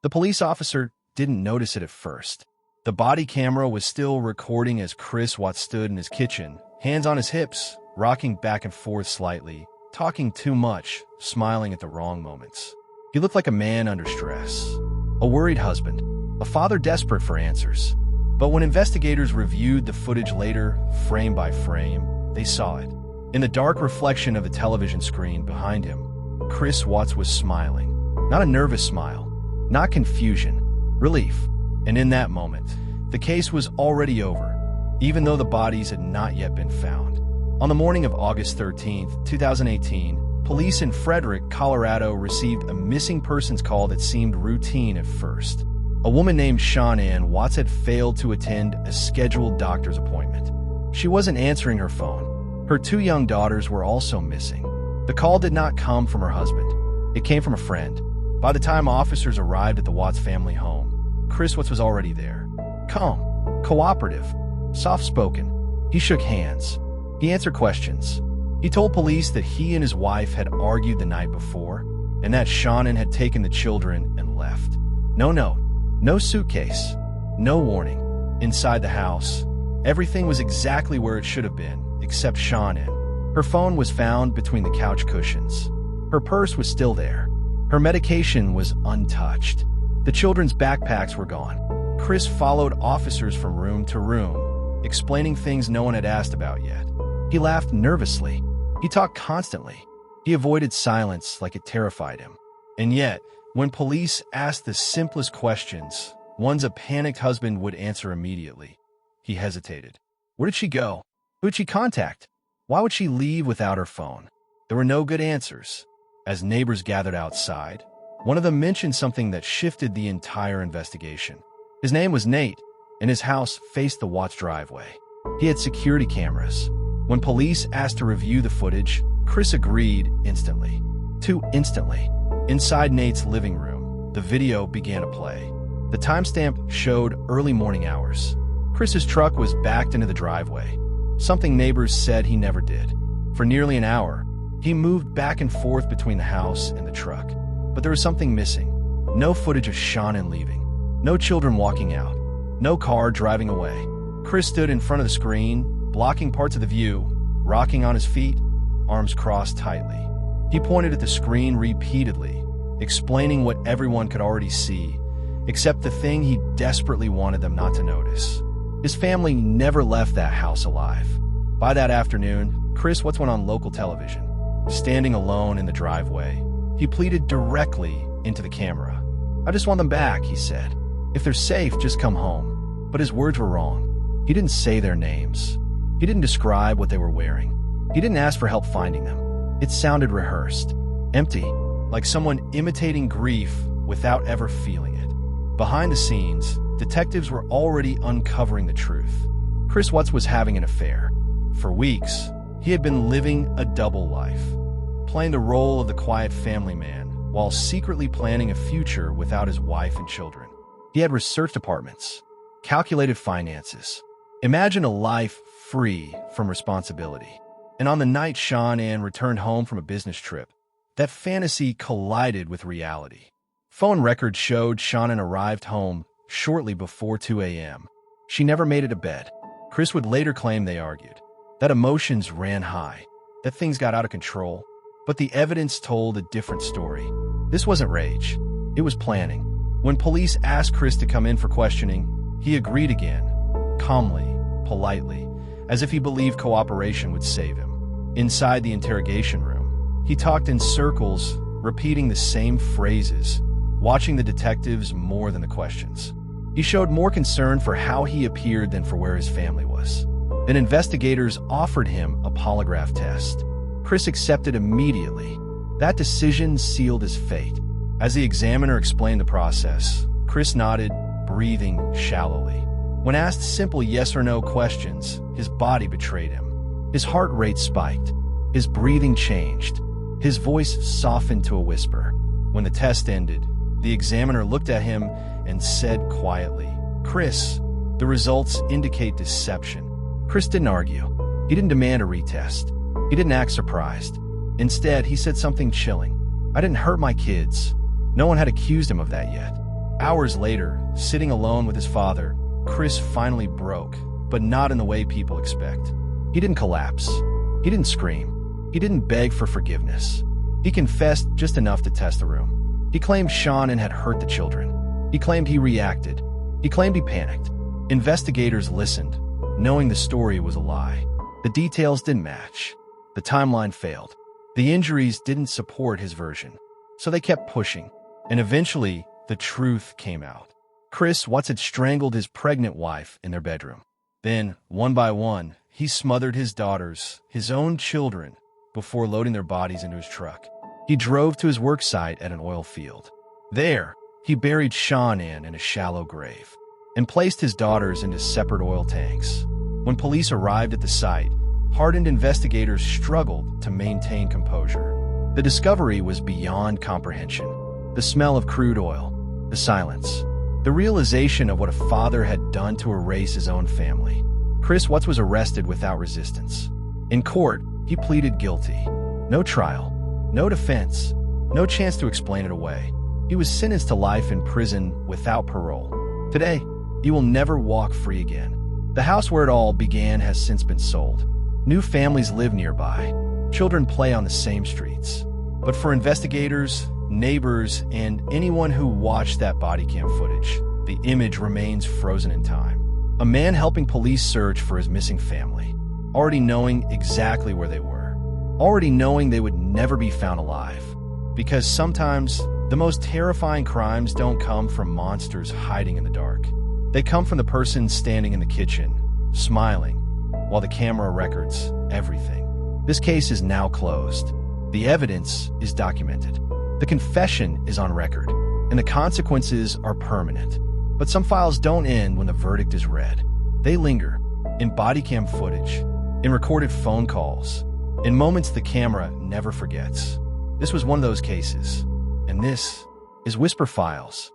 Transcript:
The police officer didn't notice it at first. The body camera was still recording as Chris Watts stood in his kitchen, hands on his hips, rocking back and forth slightly, talking too much, smiling at the wrong moments. He looked like a man under stress, a worried husband, a father desperate for answers. But when investigators reviewed the footage later, frame by frame, they saw it. In the dark reflection of the television screen behind him, Chris Watts was smiling. Not a nervous smile, not confusion, relief. And in that moment, the case was already over, even though the bodies had not yet been found. On the morning of August 13, 2018, police in Frederick, Colorado received a missing persons call that seemed routine at first. A woman named Sean Ann Watts had failed to attend a scheduled doctor's appointment. She wasn't answering her phone. Her 2 young daughters were also missing. The call did not come from her husband. It came from a friend. By the time officers arrived at the Watts family home, Chris Watts was already there. Calm, cooperative, soft-spoken. He shook hands. He answered questions. He told police that he and his wife had argued the night before, and that Shannon had taken the children and left. No note, no suitcase, no warning. Inside the house, everything was exactly where it should have been, except Shannon. Her phone was found between the couch cushions. Her purse was still there. Her medication was untouched. The children's backpacks were gone. Chris followed officers from room to room, explaining things no one had asked about yet. He laughed nervously. He talked constantly. He avoided silence like it terrified him. And yet, when police asked the simplest questions, ones a panicked husband would answer immediately. He hesitated. Where did she go? Who did she contact? Why would she leave without her phone? There were no good answers. As neighbors gathered outside, one of them mentioned something that shifted the entire investigation. His name was Nate, and his house faced the Watts driveway. He had security cameras. When police asked to review the footage, Chris agreed instantly. Too instantly. Inside Nate's living room, the video began to play. The timestamp showed early morning hours. Chris's truck was backed into the driveway, something neighbors said he never did. For nearly an hour, he moved back and forth between the house and the truck. But there was something missing. No footage of Shannon leaving. No children walking out. No car driving away. Chris stood in front of the screen, blocking parts of the view, rocking on his feet, arms crossed tightly. He pointed at the screen repeatedly, explaining what everyone could already see, except the thing he desperately wanted them not to notice. His family never left that house alive. By that afternoon, Chris Watts went on local television. Standing alone in the driveway, he pleaded directly into the camera. I just want them back, he said. If they're safe, just come home. But his words were wrong. He didn't say their names. He didn't describe what they were wearing. He didn't ask for help finding them. It sounded rehearsed, empty, like someone imitating grief without ever feeling it. Behind the scenes, detectives were already uncovering the truth. Chris Watts was having an affair. For weeks, he had been living a double life, playing the role of the quiet family man while secretly planning a future without his wife and children. He had researched apartments, calculated finances. Imagine a life free from responsibility. And on the night Sean Ann returned home from a business trip, that fantasy collided with reality. Phone records showed Shannon arrived home shortly before 2 a.m. She never made it to bed. Chris would later claim they argued, that emotions ran high, that things got out of control. But the evidence told a different story. This wasn't rage. It was planning. When police asked Chris to come in for questioning, he agreed again, calmly, politely, as if he believed cooperation would save him. Inside the interrogation room, he talked in circles, repeating the same phrases, watching the detectives more than the questions. He showed more concern for how he appeared than for where his family was. Then investigators offered him a polygraph test. Chris accepted immediately. That decision sealed his fate. As the examiner explained the process, Chris nodded, breathing shallowly. When asked simple yes or no questions, his body betrayed him. His heart rate spiked. His breathing changed. His voice softened to a whisper. When the test ended, the examiner looked at him and said quietly, "Chris, the results indicate deception." Chris didn't argue. He didn't demand a retest. He didn't act surprised. Instead, he said something chilling. "I didn't hurt my kids." No one had accused him of that yet. Hours later, sitting alone with his father, Chris finally broke, but not in the way people expect. He didn't collapse. He didn't scream. He didn't beg for forgiveness. He confessed just enough to test the room. He claimed Shannon had hurt the children. He claimed he reacted. He claimed he panicked. Investigators listened, knowing the story was a lie. The details didn't match. The timeline failed. The injuries didn't support his version. So they kept pushing. And eventually, the truth came out. Chris Watts had strangled his pregnant wife in their bedroom. Then, one by one, he smothered his daughters, his own children, before loading their bodies into his truck. He drove to his work site at an oil field. There, he buried Shannon in a shallow grave and placed his daughters into separate oil tanks. When police arrived at the site, hardened investigators struggled to maintain composure. The discovery was beyond comprehension. The smell of crude oil, the silence, the realization of what a father had done to erase his own family. Chris Watts was arrested without resistance. In court, he pleaded guilty. No trial, no defense, no chance to explain it away. He was sentenced to life in prison without parole. Today, he will never walk free again. The house where it all began has since been sold. New families live nearby. Children play on the same streets. But for investigators, neighbors, and anyone who watched that body cam footage, the image remains frozen in time. A man helping police search for his missing family, already knowing exactly where they were, already knowing they would never be found alive. Because sometimes, the most terrifying crimes don't come from monsters hiding in the dark. They come from the person standing in the kitchen, smiling, while the camera records everything. This case is now closed. The evidence is documented. The confession is on record, and the consequences are permanent. But some files don't end when the verdict is read. They linger in body cam footage, in recorded phone calls, in moments the camera never forgets. This was one of those cases, and this is Whisper Files.